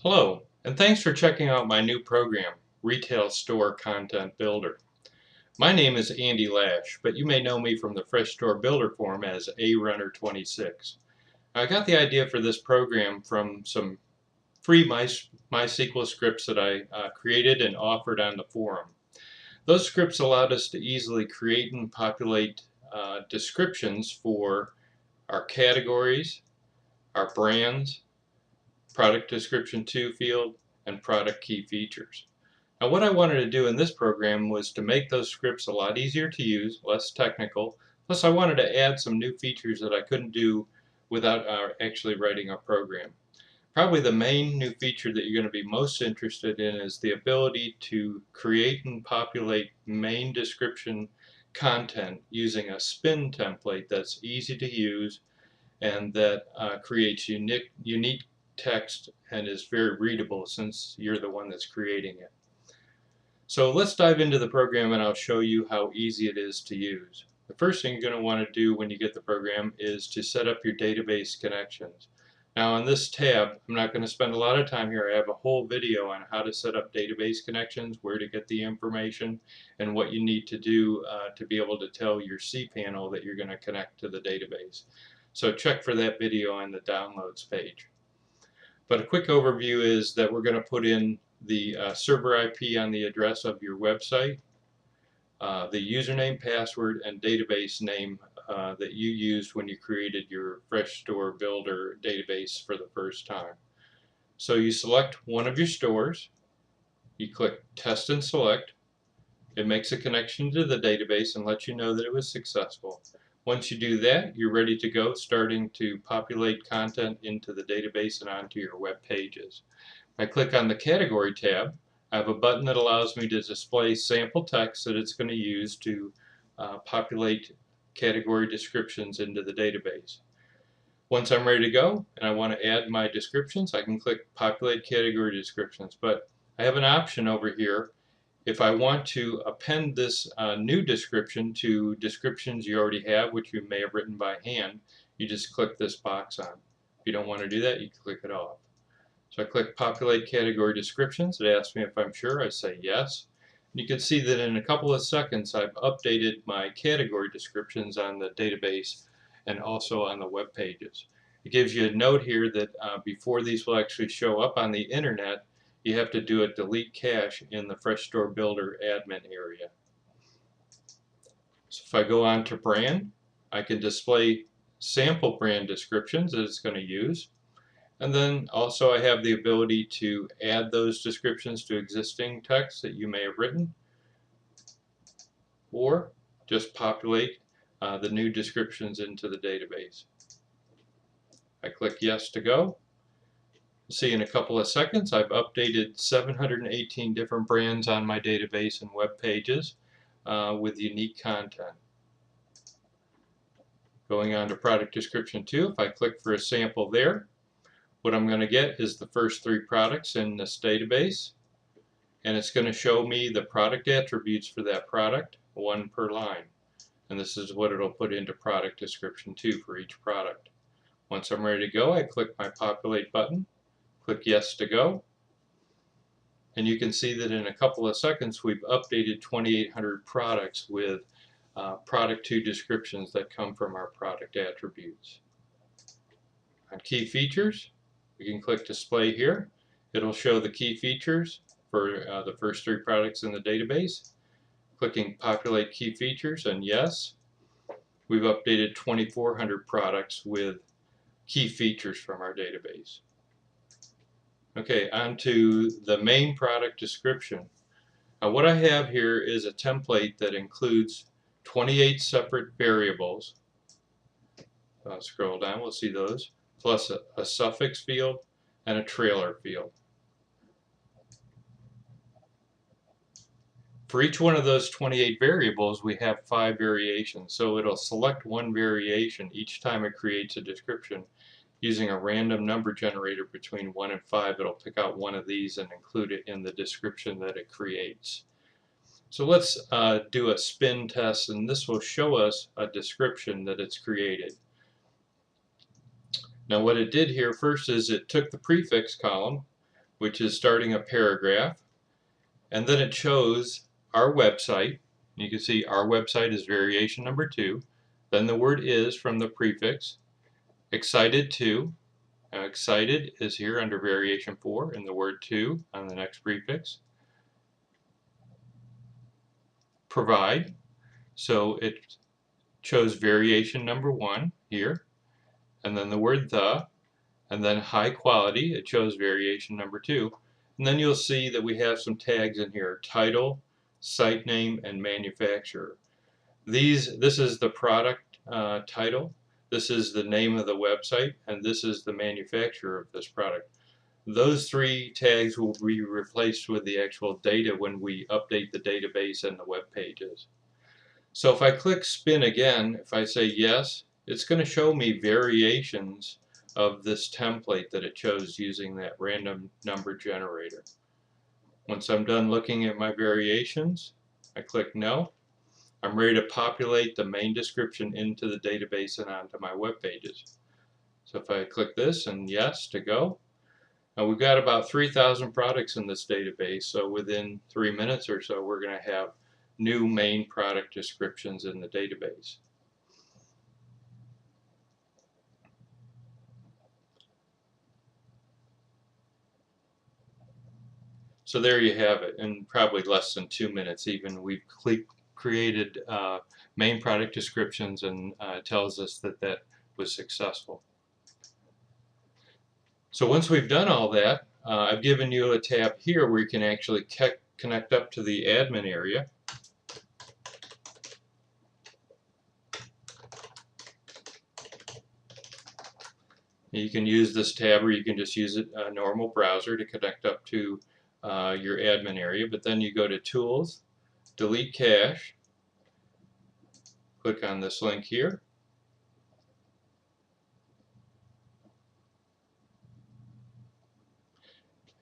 Hello, and thanks for checking out my new program, Retail Store Content Builder. My name is Andy Lash, but you may know me from the Fresh Store Builder forum as ARunner26. I got the idea for this program from some free MySQL scripts that I created and offered on the forum. Those scripts allowed us to easily create and populate descriptions for our categories, our brands, product description to field, and product key features. Now what I wanted to do in this program was to make those scripts a lot easier to use, less technical, plus I wanted to add some new features that I couldn't do without actually writing a program. Probably the main new feature that you're going to be most interested in is the ability to create and populate main description content using a spin template that's easy to use and that creates unique text and is very readable since you're the one that's creating it. So let's dive into the program and I'll show you how easy it is to use. The first thing you're going to want to do when you get the program is to set up your database connections. Now on this tab, I'm not going to spend a lot of time here. I have a whole video on how to set up database connections, where to get the information, and what you need to do to be able to tell your cPanel that you're going to connect to the database. So check for that video on the downloads page. But a quick overview is that we're going to put in the server IP on the address of your website, the username, password, and database name that you used when you created your Fresh Store Builder database for the first time. So you select one of your stores, you click Test and Select. It makes a connection to the database and lets you know that it was successful. Once you do that, you're ready to go, starting to populate content into the database and onto your web pages. I click on the Category tab. I have a button that allows me to display sample text that it's going to use to populate category descriptions into the database. Once I'm ready to go and I want to add my descriptions, I can click Populate Category Descriptions. But I have an option over here. If I want to append this new description to descriptions you already have, which you may have written by hand, you just click this box on. If you don't want to do that, you click it off. So I click Populate Category Descriptions. It asks me if I'm sure. I say yes. And you can see that in a couple of seconds I've updated my category descriptions on the database and also on the web pages. It gives you a note here that before these will actually show up on the internet, you have to do a delete cache in the Fresh Store Builder admin area. So if I go on to brand, I can display sample brand descriptions that it's going to use. And then also I have the ability to add those descriptions to existing text that you may have written, or just populate the new descriptions into the database. I click yes to go. See, in a couple of seconds I've updated 718 different brands on my database and web pages with unique content. Going on to product description 2, if I click for a sample there, what I'm going to get is the first 3 products in this database, and it's going to show me the product attributes for that product, 1 per line. And this is what it'll put into product description 2 for each product. Once I'm ready to go, I click my populate button, click yes to go, and you can see that in a couple of seconds we've updated 2,800 products with product 2 descriptions that come from our product attributes. On key features, we can click display here. It'll show the key features for the first 3 products in the database. Clicking populate key features and yes, we've updated 2,400 products with key features from our database. Okay, on to the main product description. What I have here is a template that includes 28 separate variables. Scroll down, we'll see those, plus a suffix field and a trailer field. For each one of those 28 variables, we have 5 variations. So it'll select one variation each time it creates a description. Using a random number generator between 1 and 5, it'll pick out one of these and include it in the description that it creates. So let's do a spin test, and this will show us a description that it's created. Now what it did here first is it took the prefix column, which is starting a paragraph, and then it shows our website. You can see our website is variation number 2, then the word is from the prefix, excited to. Excited is here under variation 4 and the word to on the next prefix. Provide, so it chose variation number 1 here, and then the word the, and then high quality, it chose variation number 2. And then you'll see that we have some tags in here: title, site name, and manufacturer. This is the product title, this is the name of the website, and this is the manufacturer of this product. Those 3 tags will be replaced with the actual data when we update the database and the web pages. So if I click spin again, if I say yes, it's going to show me variations of this template that it chose using that random number generator. Once I'm done looking at my variations, I click no. I'm ready to populate the main description into the database and onto my web pages. So if I click this and yes to go, now we've got about 3,000 products in this database, so within 3 minutes or so we're going to have new main product descriptions in the database. So there you have it, in probably less than 2 minutes even. We've created main product descriptions, and it tells us that that was successful. So once we've done all that, I've given you a tab here where you can actually connect up to the admin area. You can use this tab, or you can just use a normal browser to connect up to your admin area. But then you go to Tools, Delete Cache, click on this link here,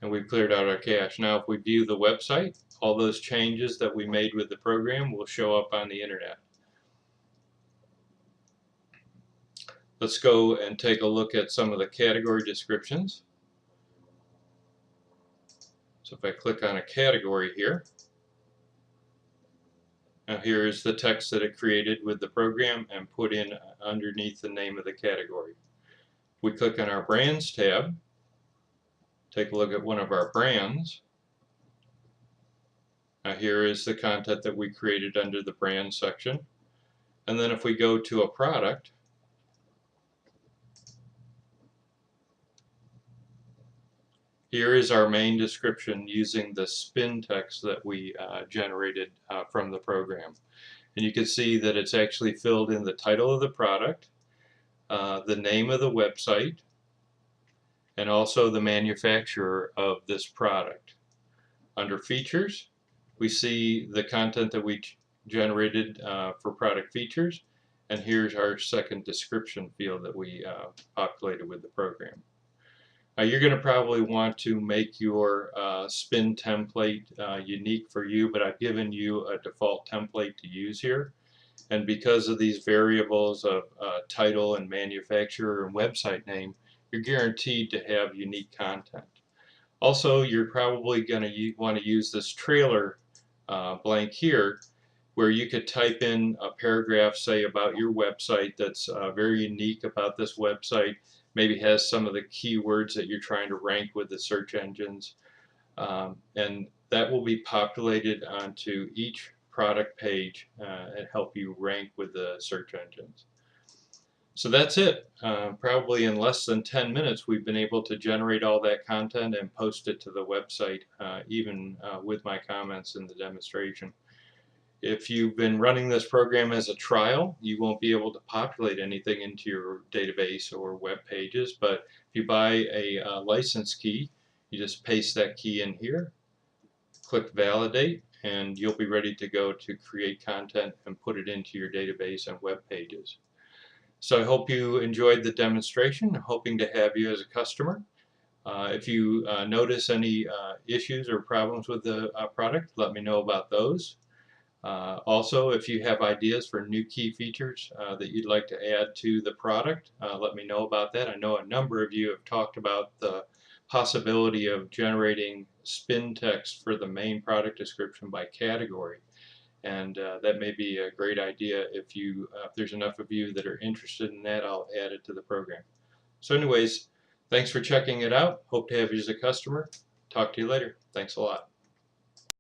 and we've cleared out our cache. Now if we view the website, all those changes that we made with the program will show up on the internet. Let's go and take a look at some of the category descriptions. So if I click on a category here, now here is the text that it created with the program and put in underneath the name of the category. We click on our Brands tab, take a look at one of our brands. Now here is the content that we created under the Brand section. And then if we go to a product, here is our main description using the spin text that we generated from the program. And you can see that it's actually filled in the title of the product, the name of the website, and also the manufacturer of this product. Under features, we see the content that we generated for product features, and here's our second description field that we populated with the program. You're going to probably want to make your spin template unique for you, but I've given you a default template to use here. And because of these variables of title and manufacturer and website name, you're guaranteed to have unique content. Also, you're probably going to want to use this trailer blank here, where you could type in a paragraph, say, about your website that's very unique about this website, maybe has some of the keywords that you're trying to rank with the search engines, and that will be populated onto each product page and help you rank with the search engines. So that's it. Probably in less than 10 minutes we've been able to generate all that content and post it to the website, even with my comments in the demonstration. If you've been running this program as a trial, you won't be able to populate anything into your database or web pages, but if you buy a license key, you just paste that key in here, click validate, and you'll be ready to go to create content and put it into your database and web pages. So I hope you enjoyed the demonstration. I'm hoping to have you as a customer. If you notice any issues or problems with the product, let me know about those. Also, if you have ideas for new key features that you'd like to add to the product, let me know about that. I know a number of you have talked about the possibility of generating spin text for the main product description by category. And that may be a great idea. If there's enough of you that are interested in that, I'll add it to the program. So anyways, thanks for checking it out. Hope to have you as a customer. Talk to you later. Thanks a lot.